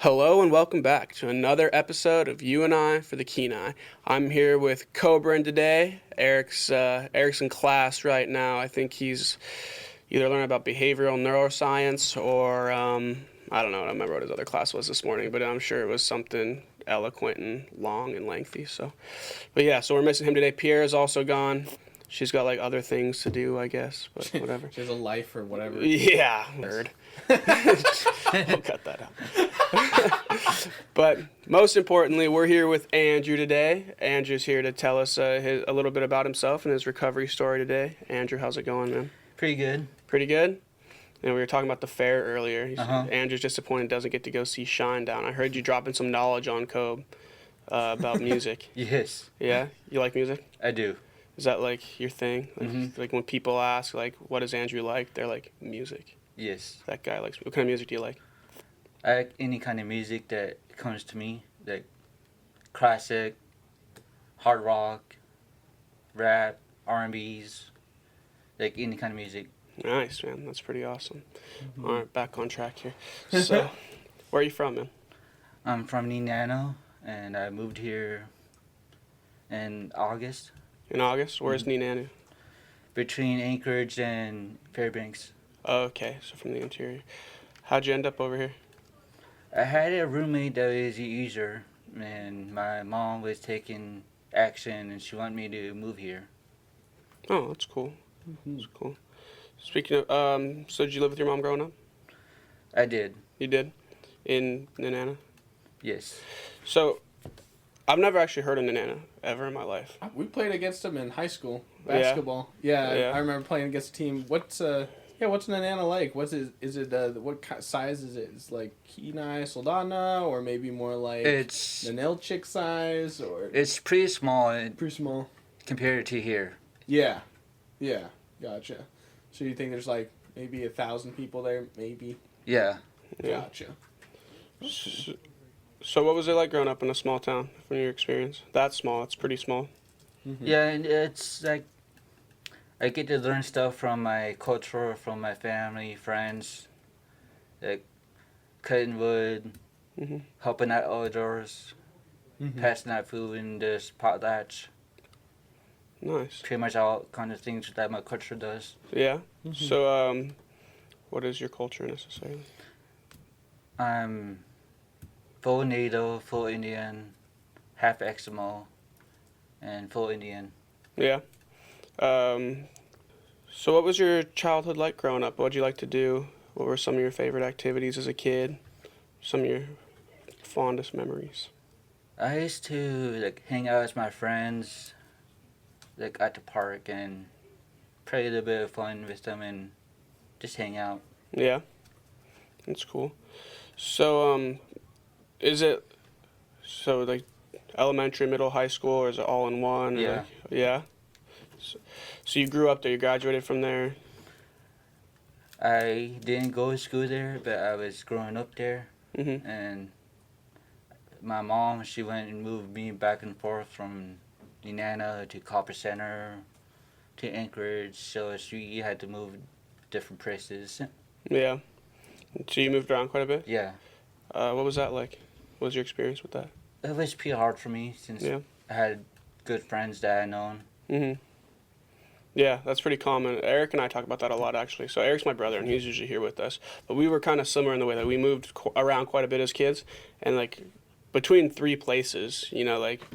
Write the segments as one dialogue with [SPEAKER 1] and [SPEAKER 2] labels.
[SPEAKER 1] Hello and welcome back to another episode of You and I for the Kenai. I'm here with Koebryn today. Eric's in class right now. I think he's either learning about behavioral neuroscience or I don't know. I don't remember what his other class was this morning, but I'm sure it was something eloquent and long and lengthy. So we're missing him today. Pierre is also gone. She's got like other things to do, I guess, but whatever.
[SPEAKER 2] She has a life or whatever.
[SPEAKER 1] Yeah, nerd. I'll cut that out. But most importantly, we're here with Andrew today. Andrew's here to tell us a little bit about himself and his recovery story today. Andrew, how's it going, man?
[SPEAKER 3] Pretty good.
[SPEAKER 1] Pretty good? And we were talking about the fair earlier. Andrew's disappointed doesn't get to go see Shinedown. I heard you dropping some knowledge on Kobe about music.
[SPEAKER 3] Yes,
[SPEAKER 1] Yeah? You like music?
[SPEAKER 3] I do.
[SPEAKER 1] Is that like your thing? Like when people ask, like, what does Andrew like? They're like, music.
[SPEAKER 3] Yes.
[SPEAKER 1] That guy likes. What kind of music do you like?
[SPEAKER 3] I like any kind of music that comes to me, like classic, hard rock, rap, R&Bs, like any kind of music.
[SPEAKER 1] Nice, man. That's pretty awesome. All right, back on track here. So, where are you from, man?
[SPEAKER 3] I'm from Nenana, and I moved here in August.
[SPEAKER 1] In August? Where's Nenana?
[SPEAKER 3] Between Anchorage and Fairbanks.
[SPEAKER 1] Oh, okay, so from the interior. How'd you end up over here?
[SPEAKER 3] I had a roommate that was a user, and my mom was taking action, and she wanted me to move here.
[SPEAKER 1] Oh, that's cool. That's cool. Speaking of, so did you live with your mom growing up?
[SPEAKER 3] I did.
[SPEAKER 1] You did? In Nenana?
[SPEAKER 3] Yes.
[SPEAKER 1] So, I've never actually heard of Nenana ever in my life.
[SPEAKER 2] We played against them in high school basketball. Yeah. I remember playing against a team. What's Nenana like? What size is it? It's like Kenai, Soldana, or maybe more like
[SPEAKER 3] It's
[SPEAKER 2] Nanelchik size, or
[SPEAKER 3] it's pretty small
[SPEAKER 2] pretty small.
[SPEAKER 3] compared to here.
[SPEAKER 2] Yeah, gotcha. So you think there's like maybe 1,000 people there? Maybe.
[SPEAKER 3] Yeah.
[SPEAKER 1] Yeah.
[SPEAKER 2] Gotcha.
[SPEAKER 1] So what was it like growing up in a small town from your experience? That's small. It's pretty small.
[SPEAKER 2] Mm-hmm.
[SPEAKER 3] Yeah, and it's like I get to learn stuff from my culture, from my family, friends, like cutting wood, helping out elders, passing out food in this potlatch.
[SPEAKER 1] Nice.
[SPEAKER 3] Pretty much all kind of things that my culture does.
[SPEAKER 1] Yeah. So, what is your culture necessarily?
[SPEAKER 3] I'm full Native, full Indian, half Eskimo, and full Indian.
[SPEAKER 1] Yeah. So what was your childhood like growing up? What did you like to do? What were some of your favorite activities as a kid? Some of your fondest memories?
[SPEAKER 3] I used to like hang out with my friends, like at the park, and play a little bit of fun with them and just hang out.
[SPEAKER 1] Yeah. That's cool. So, is it, so like elementary, middle, high school, or is it all in one? Or
[SPEAKER 3] Yeah.
[SPEAKER 1] like, yeah? So you grew up there, you graduated from there?
[SPEAKER 3] I didn't go to school there, but I was growing up there,
[SPEAKER 1] Mm-hmm.
[SPEAKER 3] and my mom, she went and moved me back and forth from Nenana to Copper Center to Anchorage, so she had to move different places.
[SPEAKER 1] Yeah. So you moved around quite a bit?
[SPEAKER 3] Yeah,
[SPEAKER 1] What was that like? What was your experience with that?
[SPEAKER 3] it was pretty hard for me since
[SPEAKER 1] Yeah.
[SPEAKER 3] I had good friends that I known.
[SPEAKER 1] Mm-hmm. Yeah, that's pretty common. Eric and I talk about that a lot, actually. So Eric's my brother, and he's usually here with us. But we were kind of similar in the way that we moved around quite a bit as kids, and like between three places,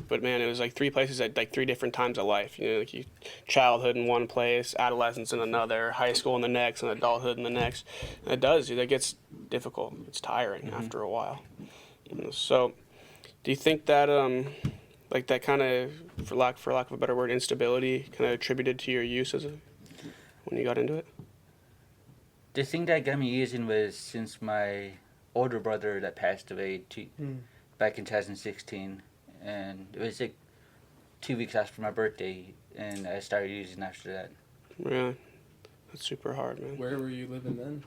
[SPEAKER 1] but man, it was like three places at like three different times of life. Like childhood in one place, adolescence in another, high school in the next, and adulthood in the next. And it gets difficult. It's tiring after a while. So, do you think that like that kind of, for lack of a better word, instability kind of attributed to your use when you got into it?
[SPEAKER 3] The thing that got me using was since my older brother that passed away back in 2016, and it was like 2 weeks after my birthday, and I started using after that.
[SPEAKER 1] Really? That's super hard, man.
[SPEAKER 2] Where were you living then?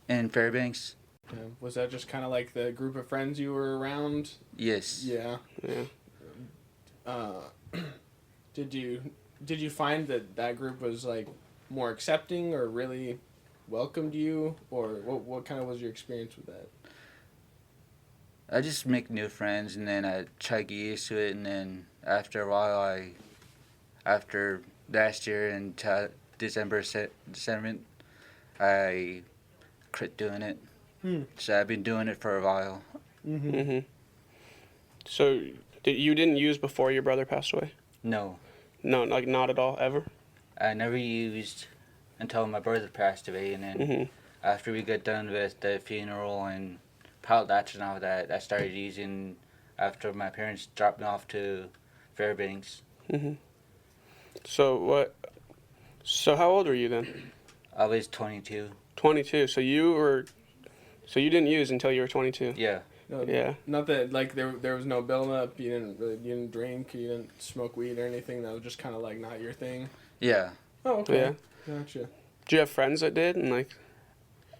[SPEAKER 3] In Fairbanks?
[SPEAKER 2] Yeah. Was that just kind of like the group of friends you were around?
[SPEAKER 3] Yes.
[SPEAKER 2] Yeah.
[SPEAKER 1] Yeah.
[SPEAKER 2] Did you find that group was like more accepting or really welcomed you, or what kind of was your experience with that?
[SPEAKER 3] I just make new friends, and then I try to get used to it, and then after a while, after last year until December, I quit doing it. So I've been doing it for a while.
[SPEAKER 1] Mm-hmm. So you didn't use before your brother passed away?
[SPEAKER 3] No,
[SPEAKER 1] No, like not at all, ever?
[SPEAKER 3] I never used until my brother passed away, and then
[SPEAKER 1] Mm-hmm.
[SPEAKER 3] after we got done with the funeral and potlatch and all that, I started using after my parents dropped me off to Fairbanks.
[SPEAKER 1] Mm-hmm. So how old were you then?
[SPEAKER 3] I was 22.
[SPEAKER 1] 22. So you didn't use until you were 22?
[SPEAKER 3] Yeah.
[SPEAKER 2] No,
[SPEAKER 1] Yeah.
[SPEAKER 2] Not that like there was no build up. You didn't drink. You didn't smoke weed or anything. That was just kind of like not your thing.
[SPEAKER 3] Yeah.
[SPEAKER 2] Oh, okay.
[SPEAKER 1] Yeah.
[SPEAKER 2] Gotcha.
[SPEAKER 1] Do you have friends that did? And like,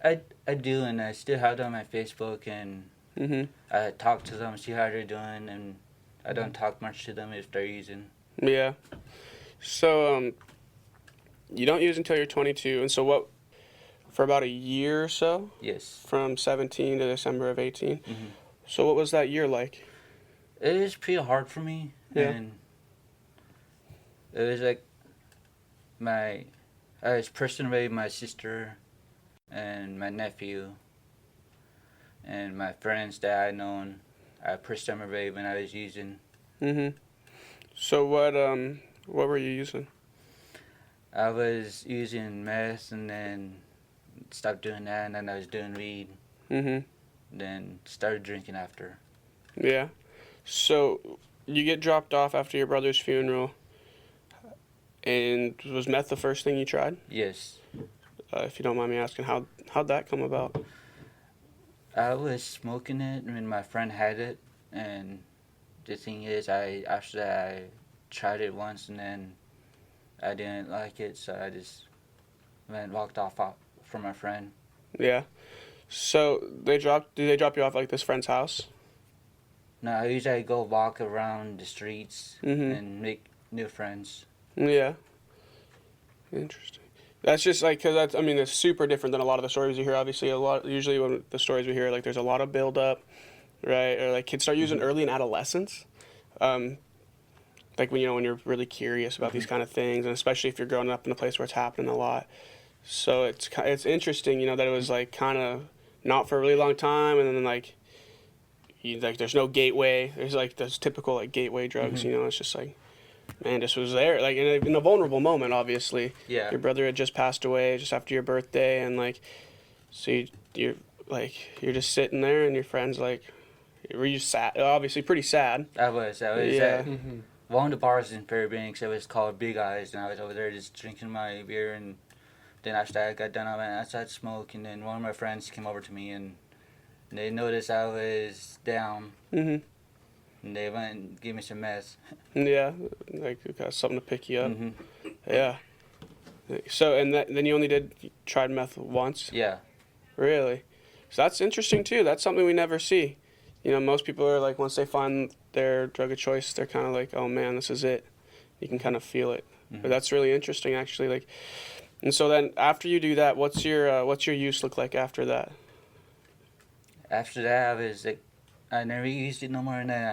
[SPEAKER 3] I do, and I still have them on my Facebook, and
[SPEAKER 1] mm-hmm.
[SPEAKER 3] I talk to them, see how they're doing, and I don't talk much to them if they're using.
[SPEAKER 1] Yeah. So you don't use until you're 22, and so what? For about a year or so,
[SPEAKER 3] Yes.
[SPEAKER 1] from 17 to December of 18.
[SPEAKER 3] Mm-hmm.
[SPEAKER 1] So what was that year like?
[SPEAKER 3] It was pretty hard for me,
[SPEAKER 1] Yeah.
[SPEAKER 3] and it was like I was pushing away my sister and my nephew and my friends that I known. I pushed them away when I was using.
[SPEAKER 1] Mm-hmm. So what were you using?
[SPEAKER 3] I was using meth, and then stopped doing that, and then I was doing weed,
[SPEAKER 1] Mm-hmm.
[SPEAKER 3] then started drinking after.
[SPEAKER 1] Yeah. So you get dropped off after your brother's funeral, and was meth the first thing you tried?
[SPEAKER 3] Yes.
[SPEAKER 1] If you don't mind me asking, how'd that come about?
[SPEAKER 3] I was smoking it when my friend had it, and the thing is, after that I tried it once, and then I didn't like it, so I just walked off from my friend.
[SPEAKER 1] Yeah. So did they drop you off like this friend's house?
[SPEAKER 3] No, I usually go walk around the streets
[SPEAKER 1] Mm-hmm.
[SPEAKER 3] and make new friends.
[SPEAKER 1] Yeah. Interesting. That's just like, because that's, I mean, it's super different than a lot of the stories you hear. Obviously, usually when the stories we hear, like, there's a lot of build up, right? Or like kids start using early in adolescence. Like when you're really curious about these kind of things, and especially if you're growing up in a place where it's happening a lot. So it's interesting, that it was like kind of not for a really long time, and then like there's no gateway. There's like those typical like gateway drugs. It's just like, man, this was there like in a vulnerable moment. Obviously,
[SPEAKER 3] Yeah.
[SPEAKER 1] your brother had just passed away just after your birthday, and like, so you're you're just sitting there, and your friends like, were you sad? Obviously, pretty sad.
[SPEAKER 3] I was
[SPEAKER 1] Yeah.
[SPEAKER 3] at one of the bars in Fairbanks. It was called Big Eyes, and I was over there just drinking my beer, and then after I got done, I went outside to smoke, and then one of my friends came over to me, and they noticed I was down,
[SPEAKER 1] Mhm.
[SPEAKER 3] and they went and gave me some meth.
[SPEAKER 1] Yeah, like it got something to pick you up.
[SPEAKER 3] Mm-hmm.
[SPEAKER 1] Yeah. So then you tried meth once.
[SPEAKER 3] Yeah.
[SPEAKER 1] Really? So that's interesting too. That's something we never see. Most people are like, once they find their drug of choice, they're kind of like, oh man, this is it. You can kind of feel it.
[SPEAKER 3] Mm-hmm.
[SPEAKER 1] But that's really interesting, actually. Like, and so then after you do that, what's your use look like after that?
[SPEAKER 3] After that, I was like, I never used it no more, and then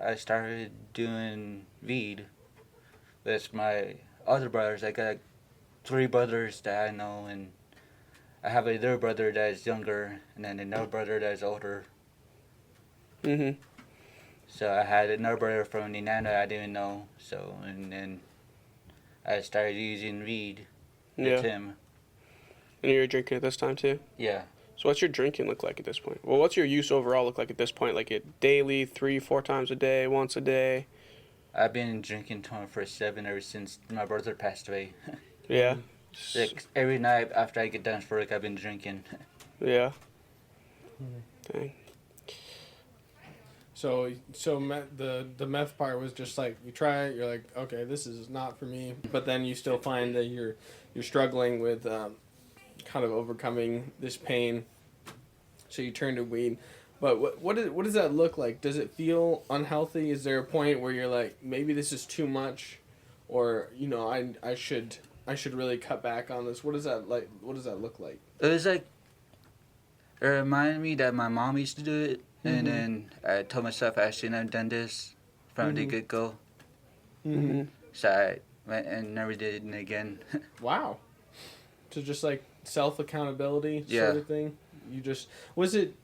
[SPEAKER 3] I started doing weed with my other brothers. I got like 3 brothers that I know, and I have another brother that is younger, and then another brother that is older.
[SPEAKER 1] Mhm.
[SPEAKER 3] So I had another brother from Nana I didn't know. So and then I started using weed with
[SPEAKER 1] Yeah.
[SPEAKER 3] him.
[SPEAKER 1] And you were drinking at this time too?
[SPEAKER 3] Yeah.
[SPEAKER 1] So what's your drinking look like at this point? Well, what's your use overall look like at this point? Like it daily, 3-4 times a day, once a day?
[SPEAKER 3] I've been drinking 24/7 ever since my brother passed away.
[SPEAKER 1] Yeah.
[SPEAKER 3] Like every night after I get done for work, I've been drinking.
[SPEAKER 1] Yeah. Dang.
[SPEAKER 2] So the meth part was just like you try it, you're like, okay, this is not for me. But then you still find that you're struggling with kind of overcoming this pain. So you turn to weed. But what does that look like? Does it feel unhealthy? Is there a point where you're like, maybe this is too much, or I should really cut back on this? What does that look like?
[SPEAKER 3] It was like, it reminded me that my mom used to do it, And then I told myself I shouldn't have done this from the get-go. So I went and never did it again.
[SPEAKER 2] Wow. So just like self-accountability
[SPEAKER 3] Yeah.
[SPEAKER 2] sort of thing? Was it,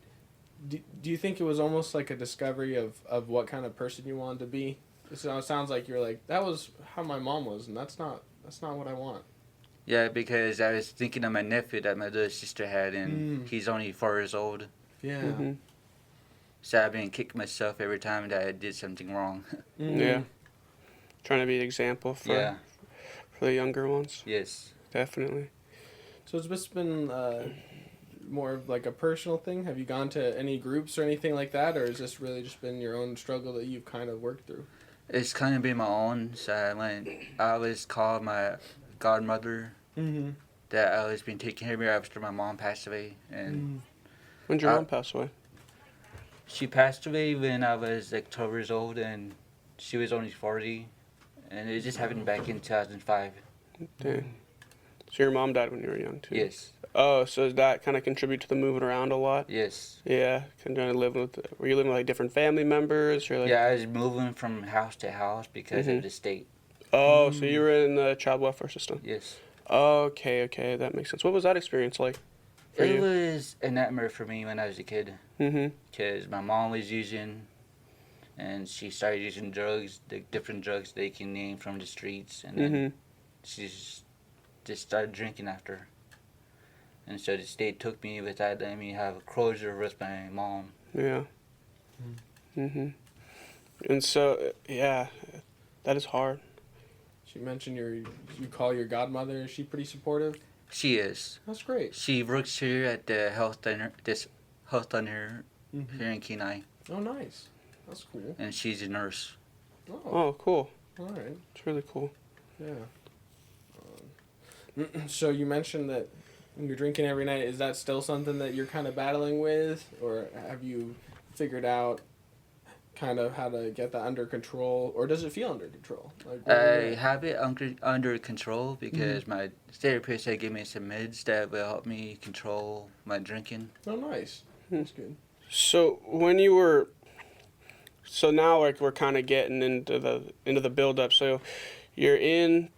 [SPEAKER 2] do you think it was almost like a discovery of what kind of person you wanted to be? So it sounds like you're like, that was how my mom was, and that's not what I want.
[SPEAKER 3] Yeah, because I was thinking of my nephew that my little sister had, and he's only 4 years old.
[SPEAKER 2] Yeah.
[SPEAKER 3] So I've been kicking myself every time that I did something wrong.
[SPEAKER 1] Yeah. Trying to be an example for the younger ones.
[SPEAKER 3] Yes.
[SPEAKER 1] Definitely.
[SPEAKER 2] So has this been more of like a personal thing? Have you gone to any groups or anything like that, or has this really just been your own struggle that you've kind of worked through?
[SPEAKER 3] It's kind of been my own. So I always call my godmother that I always been taking care of me after my mom passed away. And
[SPEAKER 1] When did your mom pass away?
[SPEAKER 3] she passed away when I was like 12 years old, and she was only 40. And it just happened back in 2005.
[SPEAKER 1] Dang. So your mom died when you were young too?
[SPEAKER 3] Yes.
[SPEAKER 1] Oh, so does that kind of contribute to the moving around a lot?
[SPEAKER 3] Yes.
[SPEAKER 1] Yeah. Were you living with like different family members or like?
[SPEAKER 3] Yeah, I was moving from house to house because of the state.
[SPEAKER 1] Oh, so you were in the child welfare system?
[SPEAKER 3] Yes.
[SPEAKER 1] Okay, that makes sense. What was that experience like for
[SPEAKER 3] It
[SPEAKER 1] you?
[SPEAKER 3] was a nightmare for me when I was a kid.
[SPEAKER 1] Mm-hmm.
[SPEAKER 3] Because my mom was using, and she started using drugs, the different drugs they can name from the streets, and then she just started drinking after. And so the state took me without letting me have a closure with my mom.
[SPEAKER 1] Yeah. Mm-hmm. And so, yeah, that is hard.
[SPEAKER 2] She mentioned you call your godmother. Is she pretty supportive?
[SPEAKER 3] She is.
[SPEAKER 2] That's great.
[SPEAKER 3] She works here at the health center here in Kenai,
[SPEAKER 2] Oh, nice. That's cool.
[SPEAKER 3] and she's a nurse.
[SPEAKER 1] Oh, cool.
[SPEAKER 2] All right.
[SPEAKER 1] It's really cool.
[SPEAKER 2] Yeah. So you mentioned that when you're drinking every night, is that still something that you're kind of battling with, or have you figured out kind of how to get that under control, or does it feel under control? Like,
[SPEAKER 3] I have it under control because my therapist had given me some meds that will help me control my drinking.
[SPEAKER 2] Oh, nice. That's good.
[SPEAKER 1] So now like we're kind of getting into the build up. So you're in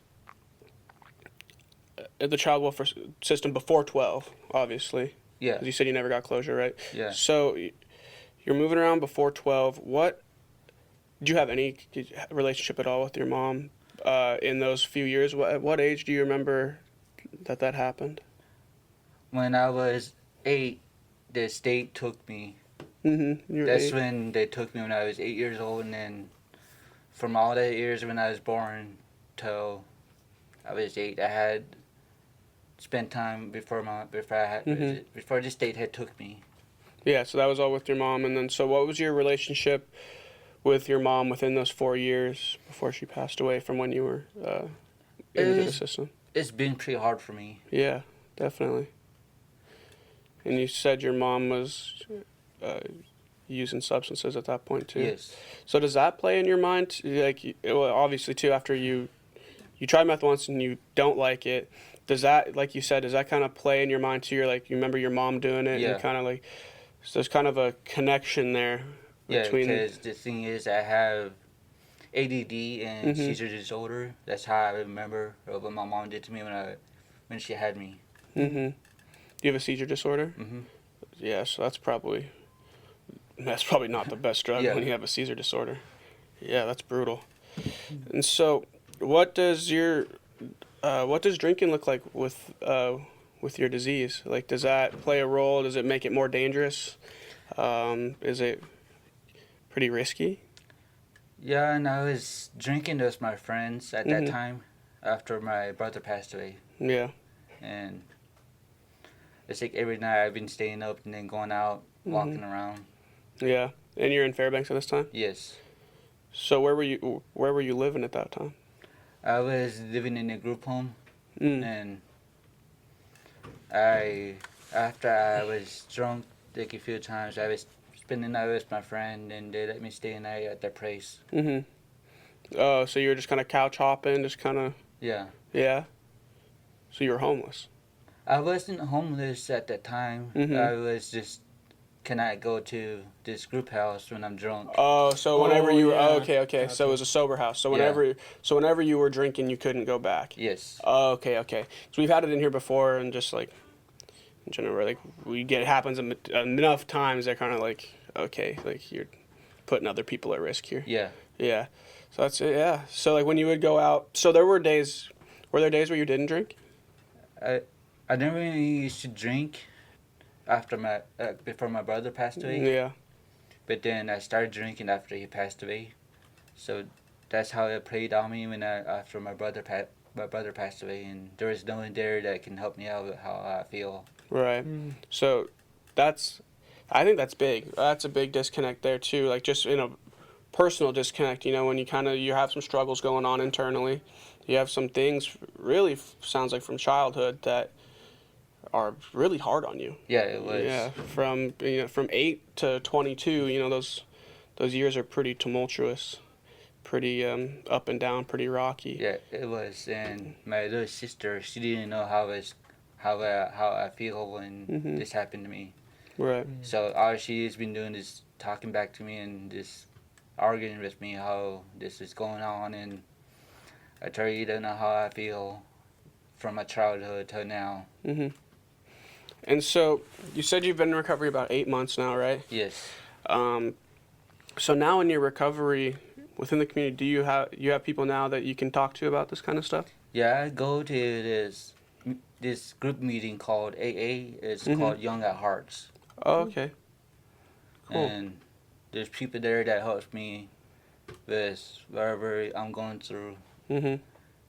[SPEAKER 1] the child welfare system before 12, obviously.
[SPEAKER 3] Yeah.
[SPEAKER 1] 'Cause you said you never got closure, right?
[SPEAKER 3] Yeah.
[SPEAKER 1] So you're moving around before 12. Did you have any relationship at all with your mom in those few years? At what age do you remember that happened?
[SPEAKER 3] When I was 8, the state took me.
[SPEAKER 1] Mm-hmm.
[SPEAKER 3] That's when they took me when I was 8 years old, and then from all the years when I was born till I was 8, I had spent time before the state had took me.
[SPEAKER 1] Yeah, so that was all with your mom, and then so what was your relationship with your mom within those 4 years before she passed away from when you were into the system?
[SPEAKER 3] It's been pretty hard for me.
[SPEAKER 1] Yeah, definitely. And you said your mom was using substances at that point too.
[SPEAKER 3] Yes.
[SPEAKER 1] So does that play in your mind? Like, well, obviously too, after you try meth once and you don't like it, does that, like you said, does that kind of play in your mind too? You're like, you remember your mom doing it,
[SPEAKER 3] Yeah.
[SPEAKER 1] and kind of like, so there's kind of a connection there between.
[SPEAKER 3] Yeah, because the thing is, I have ADD and seizure disorder. That's how I remember what my mom did to me when she had me.
[SPEAKER 1] Mm-hmm. Do you have a seizure disorder?
[SPEAKER 3] Mm-hmm.
[SPEAKER 1] Yeah, so that's probably not the best drug
[SPEAKER 3] Yeah.
[SPEAKER 1] when you have a seizure disorder. Yeah, that's brutal. And so, what does drinking look like with your disease? Like, does that play a role? Does it make it more dangerous? Is it pretty risky?
[SPEAKER 3] Yeah, and I was drinking with my friends at that time after my brother passed away.
[SPEAKER 1] Yeah.
[SPEAKER 3] And it's like every night I've been staying up and then going out, walking around.
[SPEAKER 1] Yeah. And you're in Fairbanks at this time?
[SPEAKER 3] Yes.
[SPEAKER 1] So where were you living at that time?
[SPEAKER 3] I was living in a group home,
[SPEAKER 1] Mm.
[SPEAKER 3] and after I was drunk like a few times, I was spending the night with my friend, and they let me stay a night at their place.
[SPEAKER 1] Mm-hmm. Oh, so you were just kind of couch hopping, just kind of...
[SPEAKER 3] Yeah.
[SPEAKER 1] Yeah. So you were homeless.
[SPEAKER 3] I wasn't homeless at that time.
[SPEAKER 1] Mhm.
[SPEAKER 3] I was just cannot go to this group house when I'm drunk.
[SPEAKER 1] Oh, so whenever you
[SPEAKER 2] yeah.
[SPEAKER 1] okay.
[SPEAKER 2] Gotcha.
[SPEAKER 1] So it was a sober house. So
[SPEAKER 3] Yeah.
[SPEAKER 1] whenever you were drinking, you couldn't go back.
[SPEAKER 3] Yes.
[SPEAKER 1] Oh, okay. So we've had it in here before, and just like in general, like it happens enough times. They're kind of like, okay, like you're putting other people at risk here.
[SPEAKER 3] Yeah.
[SPEAKER 1] Yeah. So that's it. Yeah. So like when you would go out, so there were days. Were there days where you didn't drink?
[SPEAKER 3] I never really used to drink after before my brother passed away.
[SPEAKER 1] Yeah.
[SPEAKER 3] But then I started drinking after he passed away. So that's how it played on me after my brother passed away, and there was no one there that can help me out with how I feel.
[SPEAKER 1] Right. So I think that's big. That's a big disconnect there too. Like just personal disconnect. When you have some struggles going on internally, you have some things really sounds like from childhood that are really hard on you.
[SPEAKER 3] Yeah, it was.
[SPEAKER 1] Yeah, from 8 to 22, those years are pretty tumultuous, pretty up and down, pretty rocky.
[SPEAKER 3] Yeah, it was. And my little sister, she didn't know how I feel when this happened to me.
[SPEAKER 1] Right.
[SPEAKER 3] So all she has been doing is talking back to me and just arguing with me how this is going on, and I tell you, you don't know how I feel from my childhood till now.
[SPEAKER 1] Mhm. And so you said you've been in recovery about 8 months now, right?
[SPEAKER 3] Yes.
[SPEAKER 1] So now in your recovery within the community, do you have people now that you can talk to about this kind of stuff?
[SPEAKER 3] Yeah, I go to this group meeting called AA. It's called Young at Hearts.
[SPEAKER 1] Oh, okay. Cool.
[SPEAKER 3] And there's people there that helps me with whatever I'm going through.
[SPEAKER 1] Mhm.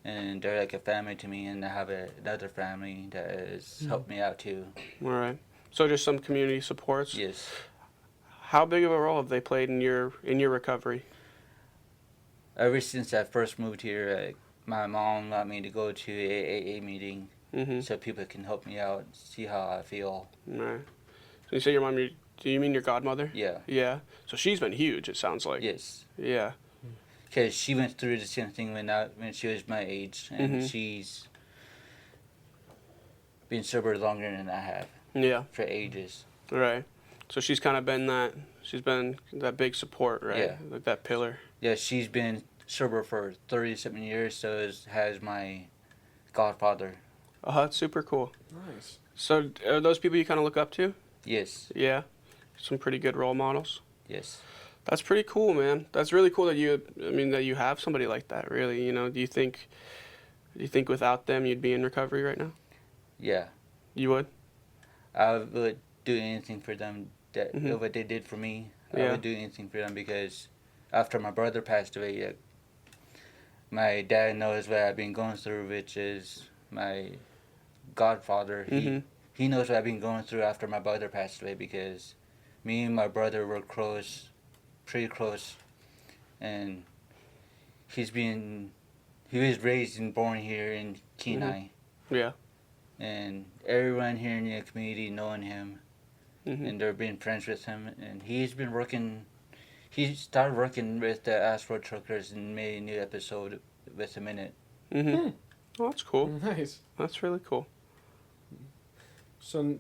[SPEAKER 3] And they're like a family to me, and I have another family that has helped me out too.
[SPEAKER 1] All right. So just some community supports.
[SPEAKER 3] Yes.
[SPEAKER 1] How big of a role have they played in your recovery?
[SPEAKER 3] Ever since I first moved here, my mom got me to go to a AA meeting so people can help me out, see how I feel.
[SPEAKER 1] All right. So you say your mom. Do you mean your godmother?
[SPEAKER 3] Yeah.
[SPEAKER 1] Yeah. So she's been huge. It sounds like.
[SPEAKER 3] Yes.
[SPEAKER 1] Yeah.
[SPEAKER 3] Because she went through the same thing when she was my age, and she's been sober longer than I have.
[SPEAKER 1] Yeah.
[SPEAKER 3] For ages.
[SPEAKER 1] Right. So she's kind of been that. She's been that big support, right?
[SPEAKER 3] Yeah.
[SPEAKER 1] Like that pillar.
[SPEAKER 3] Yeah, she's been sober for 30-something years, so has my godfather.
[SPEAKER 1] Oh, that's super cool.
[SPEAKER 2] Nice.
[SPEAKER 1] So are those people you kind of look up to?
[SPEAKER 3] Yes.
[SPEAKER 1] Yeah. Some pretty good role models.
[SPEAKER 3] Yes.
[SPEAKER 1] That's pretty cool, man. That's really cool that you have somebody like that, really. Do you think without them you'd be in recovery right now?
[SPEAKER 3] Yeah.
[SPEAKER 1] You would?
[SPEAKER 3] I would do anything for them what they did for me.
[SPEAKER 1] Yeah.
[SPEAKER 3] I would do anything for them because after my brother passed away, my dad knows what I've been going through, which is my godfather. He knows what I've been going through after my brother passed away because me and my brother were close, pretty close, and he was raised and born here in Kenai.
[SPEAKER 1] Yeah.
[SPEAKER 3] And everyone here in the community knowing him, and they're being friends with him, and he started working with the Astro Truckers and made a new episode with him in it.
[SPEAKER 1] Oh, that's cool.
[SPEAKER 2] Nice.
[SPEAKER 1] That's really cool.
[SPEAKER 2] So,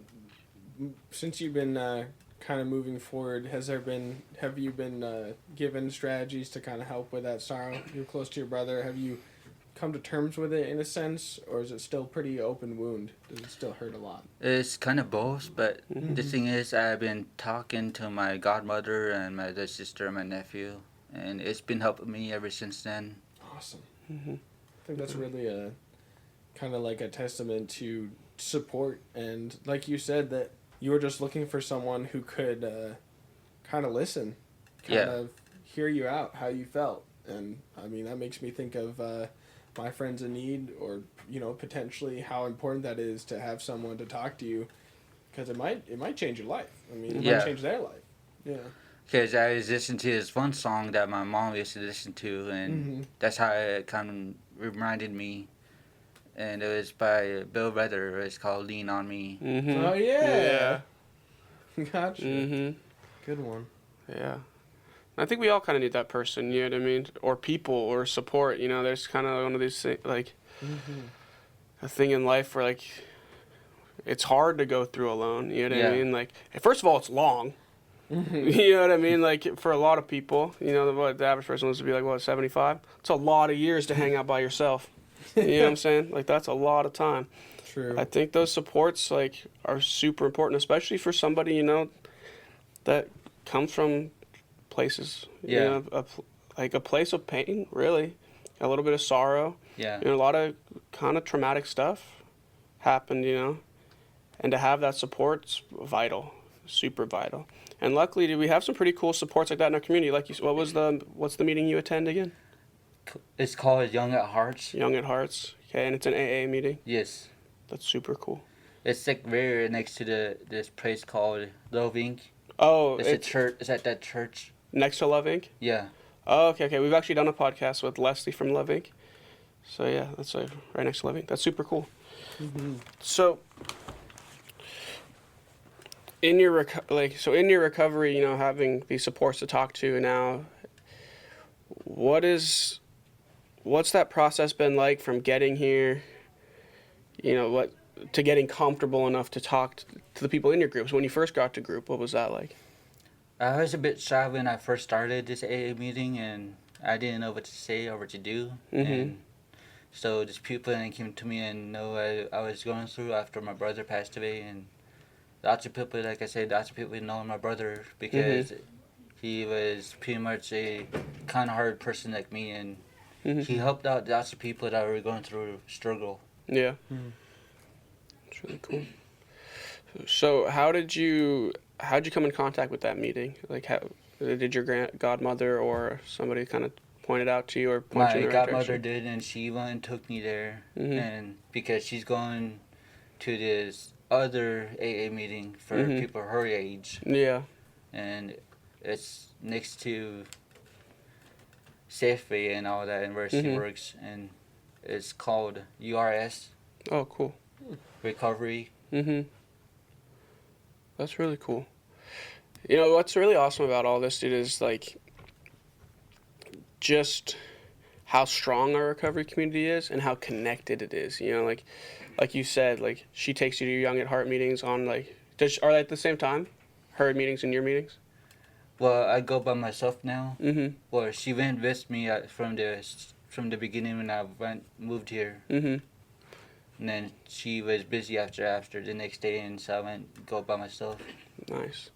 [SPEAKER 2] since you've been kind of moving forward, have you been given strategies to kind of help with that sorrow? You're close to your brother. Have you come to terms with it in a sense, or is it still pretty open wound? Does it still hurt a lot?
[SPEAKER 3] It's kind of both, but the thing is, I've been talking to my godmother and my other sister and my nephew, and it's been helping me ever since then.
[SPEAKER 2] Awesome. I think that's really a kind of like a testament to support, and like you said, that you were just looking for someone who could kind of listen, kind of hear you out, how you felt. And I mean, that makes me think of my friends in need, or potentially how important that is to have someone to talk to you, because it might change your life. I mean, it might change their life. Yeah.
[SPEAKER 3] Because I was listening to this one song that my mom used to listen to, and that's how it kind of reminded me. And it was by Bill Redder. It's called "Lean on Me."
[SPEAKER 2] Oh yeah. Gotcha. Good one.
[SPEAKER 1] Yeah. I think we all kind of need that person, you know what I mean? Or people, or support, there's kind of one of these things, like, a thing in life where, like, it's hard to go through alone, you know what I mean? Like, first of all, it's long. You know what I mean? Like, for a lot of people, you know, the average person lives to be like, what, 75? It's a lot of years to hang out by yourself. You know what I'm saying? Like, that's a lot of time.
[SPEAKER 2] True.
[SPEAKER 1] I think those supports, like, are super important, especially for somebody, you know, that comes from places.
[SPEAKER 3] Yeah.
[SPEAKER 1] You know, like a place of pain, really. A little bit of sorrow.
[SPEAKER 3] Yeah.
[SPEAKER 1] You know, a lot of kind of traumatic stuff happened, you know. And to have that support's vital, super vital. And luckily, we have some pretty cool supports like that in our community. Like, what's the meeting you attend again?
[SPEAKER 3] It's called Young at Hearts.
[SPEAKER 1] Young at Hearts. Okay, and it's an AA meeting.
[SPEAKER 3] Yes.
[SPEAKER 1] That's super cool.
[SPEAKER 3] It's like very next to this place called Love Inc.
[SPEAKER 1] Oh,
[SPEAKER 3] It's a church. It's at that church.
[SPEAKER 1] Next to Love Inc.
[SPEAKER 3] Yeah.
[SPEAKER 1] Oh, okay. We've actually done a podcast with Leslie from Love Inc. So yeah, that's right next to Love Inc. That's super cool.
[SPEAKER 2] Mm-hmm.
[SPEAKER 1] So, in your recovery, you know, having these supports to talk to now, what's that process been like from getting here? You know, to getting comfortable enough to talk to the people in your groups. When you first got to group, what was that like?
[SPEAKER 3] I was a bit shy when I first started this AA meeting, and I didn't know what to say or what to do.
[SPEAKER 1] Mm-hmm.
[SPEAKER 3] And so these people came to me and know what I was going through after my brother passed away. And lots of people, like I said, lots of people know my brother because he was pretty much a kind of hard person like me. And he helped out lots of people that were going through struggle.
[SPEAKER 1] Yeah. It's really cool. So how'd you come in contact with that meeting? Like, how did your godmother or somebody kind of point it out to you or point you in the
[SPEAKER 3] My
[SPEAKER 1] right
[SPEAKER 3] godmother
[SPEAKER 1] direction?
[SPEAKER 3] did, and she went and took me there.
[SPEAKER 1] Mm-hmm.
[SPEAKER 3] And because she's going to this other AA meeting for people her age.
[SPEAKER 1] Yeah.
[SPEAKER 3] And it's next to Safeway and all that, and where she works. And it's called URS.
[SPEAKER 1] Oh, cool.
[SPEAKER 3] Recovery.
[SPEAKER 1] Mm-hmm. That's really cool. You know, what's really awesome about all this, dude, is, like, just how strong our recovery community is and how connected it is. You know, like you said, like, she takes you to your Young at Heart meetings on, like, are they at the same time? Her meetings and your meetings?
[SPEAKER 3] Well, I go by myself now.
[SPEAKER 1] Mm-hmm.
[SPEAKER 3] Well, she went with me from the beginning when I moved here.
[SPEAKER 1] Mm-hmm.
[SPEAKER 3] And then she was busy after the next day, and so I went go by myself.
[SPEAKER 1] Nice.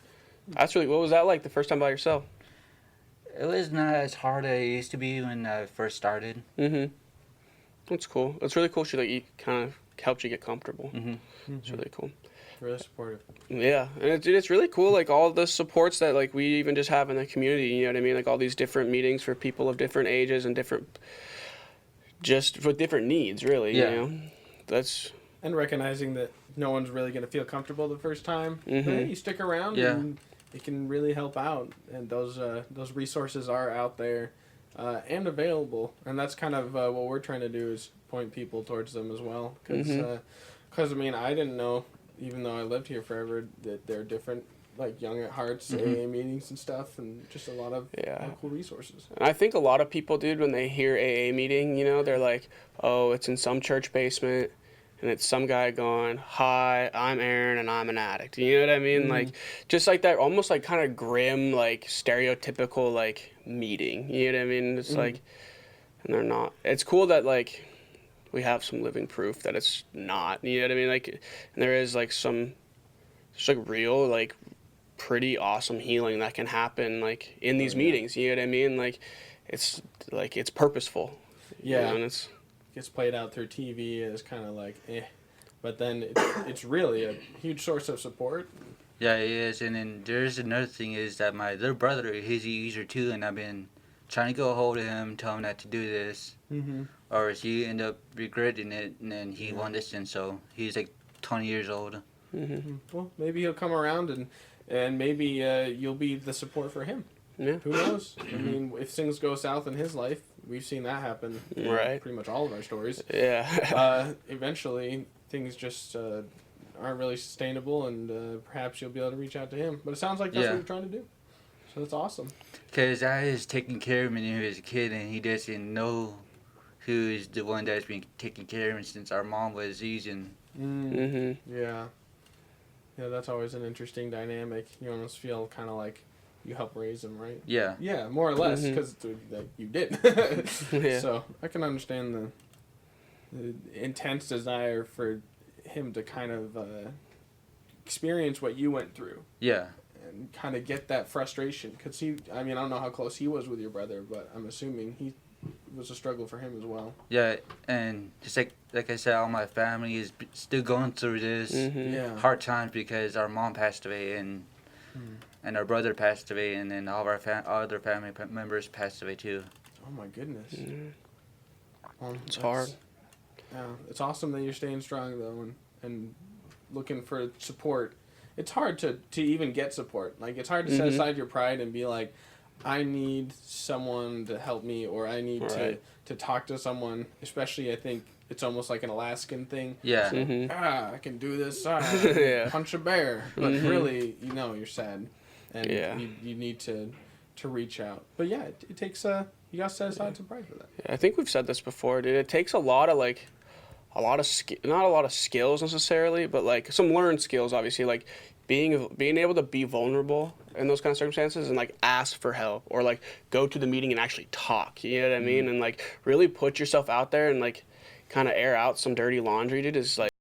[SPEAKER 1] That's really, what was that like the first time by yourself?
[SPEAKER 3] It was not as hard as it used to be when I first started.
[SPEAKER 1] Mm-hmm. That's cool. It's really cool she, like, kind of helped you get comfortable.
[SPEAKER 3] Mm-hmm.
[SPEAKER 1] It's really cool.
[SPEAKER 2] Really supportive.
[SPEAKER 1] Yeah, and it's really cool, like, all the supports that, like, we even just have in the community, you know what I mean? Like, all these different meetings for people of different ages and just for different needs, really,
[SPEAKER 3] Yeah.
[SPEAKER 1] you know?
[SPEAKER 2] And recognizing that no one's really going to feel comfortable the first time. But hey, you stick around and it can really help out. And those resources are out there and available. And that's kind of what we're trying to do is point people towards them as well. Because, I mean, I didn't know, even though I lived here forever, that there are different, like, Young at Hearts, AA meetings and stuff, and just a lot of cool resources.
[SPEAKER 1] And I think a lot of people, dude, when they hear AA meeting, you know, they're like, oh, it's in some church basement, and it's some guy going, hi, I'm Aaron, and I'm an addict. You know what I mean? Like, just like that, almost like kind of grim, like, stereotypical, like, meeting. You know what I mean? It's like, and they're not. It's cool that, like, we have some living proof that it's not. You know what I mean? Like, and there is, like, there's, like, real, like, pretty awesome healing that can happen, like, in these meetings. You know what I mean? Like, it's purposeful.
[SPEAKER 2] Yeah.
[SPEAKER 1] You know, and it's
[SPEAKER 2] gets played out through TV as kind of like but then it's really a huge source of support.
[SPEAKER 3] Yeah, it is. And then there's another thing is that my little brother, he's a user too, and I've been trying to get a hold of him, tell him not to do this, or he end up regretting it, and then he won't listen. So he's like 20 years old.
[SPEAKER 2] Well, maybe he'll come around and maybe you'll be the support for him.
[SPEAKER 1] Yeah.
[SPEAKER 2] Who knows? I mean, if things go south in his life, we've seen that happen in
[SPEAKER 1] Right.
[SPEAKER 2] pretty much all of our stories.
[SPEAKER 1] Yeah.
[SPEAKER 2] Eventually, things just aren't really sustainable, and perhaps you'll be able to reach out to him. But it sounds like that's what you're trying to do. So that's awesome.
[SPEAKER 3] Because I was taking care of him when he was a kid, and he doesn't know who's the one that's been taking care of him since our mom was using.
[SPEAKER 2] Yeah. Yeah, that's always an interesting dynamic. You almost feel kind of like you help raise them, right?
[SPEAKER 3] Yeah.
[SPEAKER 2] Yeah, more or less, because you did.
[SPEAKER 1] Yeah.
[SPEAKER 2] So I can understand the intense desire for him to kind of experience what you went through.
[SPEAKER 3] Yeah.
[SPEAKER 2] And kind of get that frustration. Because I don't know how close he was with your brother, but I'm assuming it was a struggle for him as well.
[SPEAKER 3] Yeah, and just like I said, all my family is still going through this
[SPEAKER 2] Yeah.
[SPEAKER 3] hard times because our mom passed away and our brother passed away, and then all of our other family members passed away too.
[SPEAKER 2] Oh my goodness. Well,
[SPEAKER 1] It's hard.
[SPEAKER 2] Yeah, it's awesome that you're staying strong though, and looking for support. It's hard to even get support. Like, it's hard to set aside your pride and be like, I need someone to help me, or I need to talk to someone. Especially, I think it's almost like an Alaskan thing.
[SPEAKER 3] Yeah.
[SPEAKER 2] So, I can do this.
[SPEAKER 1] Yeah.
[SPEAKER 2] Punch a bear. But really, you're sad, and you need to reach out. But yeah, it takes you got to set aside some pride for that.
[SPEAKER 1] Yeah, I think we've said this before, dude. It takes a lot of not a lot of skills necessarily, but like some learned skills, obviously, like being able to be vulnerable in those kind of circumstances and like ask for help, or like go to the meeting and actually talk. You know what I mean? And like really put yourself out there and like kind of air out some dirty laundry, dude. Is like